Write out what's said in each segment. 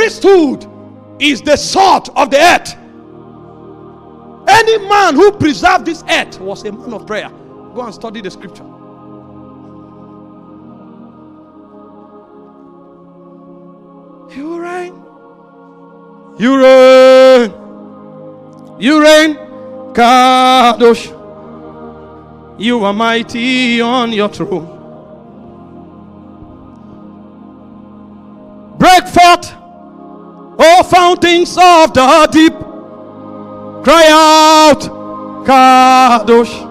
priesthood is the salt of the earth. Any man who preserved this earth was a man of prayer. Go and study the scripture. You reign. You reign. You reign. Kadosh. You are mighty on your throne. Break forth, O fountains of the deep. Cry out, Kadosh.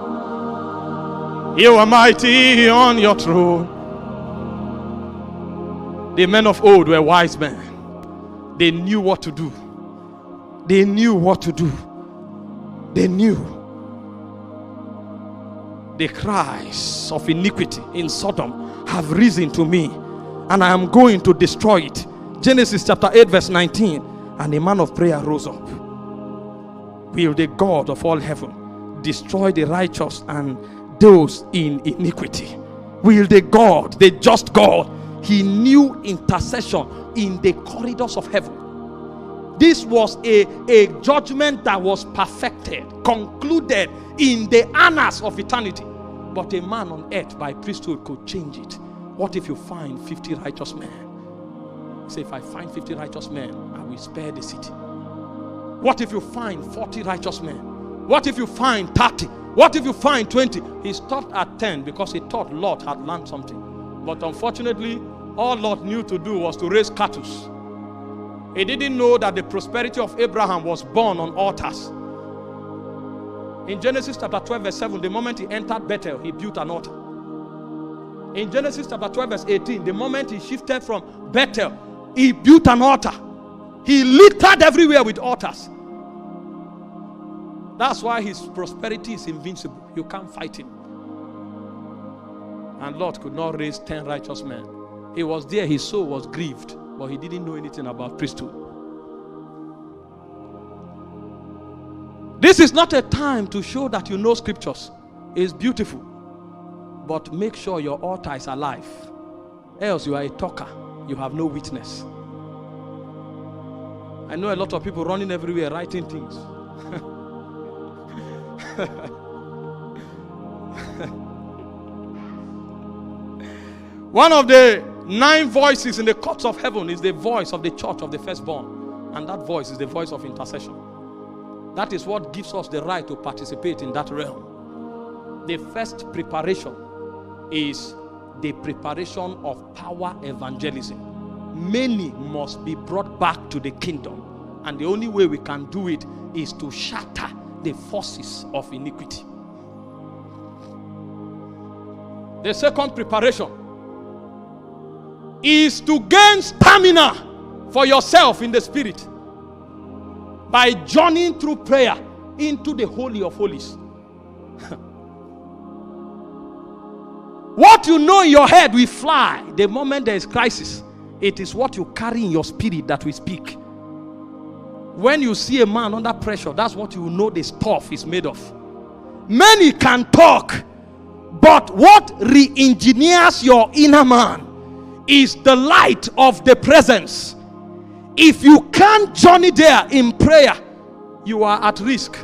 You are mighty on your throne. The men of old were wise men. They knew what to do. They knew what to do. They knew. The cries of iniquity in Sodom have risen to me, and I am going to destroy it. Genesis chapter 8 verse 19. And a man of prayer rose up. Will the God of all heaven destroy the righteous and those in iniquity? Will the God, the just God, he knew intercession in the corridors of heaven. This was a judgment that was perfected, concluded in the annals of eternity. But a man on earth by priesthood could change it. What if you find 50 righteous men? Say, if I find 50 righteous men, I will spare the city. What if you find 40 righteous men? What if you find 30? What if you find 20? He stopped at 10 because he thought Lot had learned something. But unfortunately, all Lot knew to do was to raise cattle. He didn't know that the prosperity of Abraham was born on altars. In Genesis chapter 12 verse 7, the moment he entered Bethel, he built an altar. In Genesis chapter 12 verse 18, the moment he shifted from Bethel, he built an altar. He littered everywhere with altars. That's why his prosperity is invincible. You can't fight him. And Lot could not raise 10 righteous men. He was there, his soul was grieved, but he didn't know anything about priesthood. This is not a time to show that you know scriptures. It's beautiful. But make sure your altar is alive. Else you are a talker. You have no witness. I know a lot of people running everywhere writing things. One of the 9 voices in the courts of heaven is the voice of the church of the firstborn. And that voice is the voice of intercession. That is what gives us the right to participate in that realm. The first preparation is the preparation of power evangelism. Many must be brought back to the kingdom. And the only way we can do it is to shatter the forces of iniquity. The second preparation is to gain stamina for yourself in the spirit by journeying through prayer into the Holy of Holies. What you know in your head will fly the moment there is crisis. It is what you carry in your spirit that will speak. When you see a man under pressure, that's what you know the stuff is made of. Many can talk, but what re-engineers your inner man is the light of the presence. If you can't journey there in prayer, you are at risk.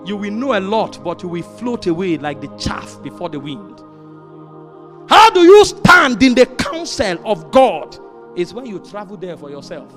You will know a lot, but you will float away like the chaff before the wind. How do you stand in the counsel of God? It's when you travel there for yourself.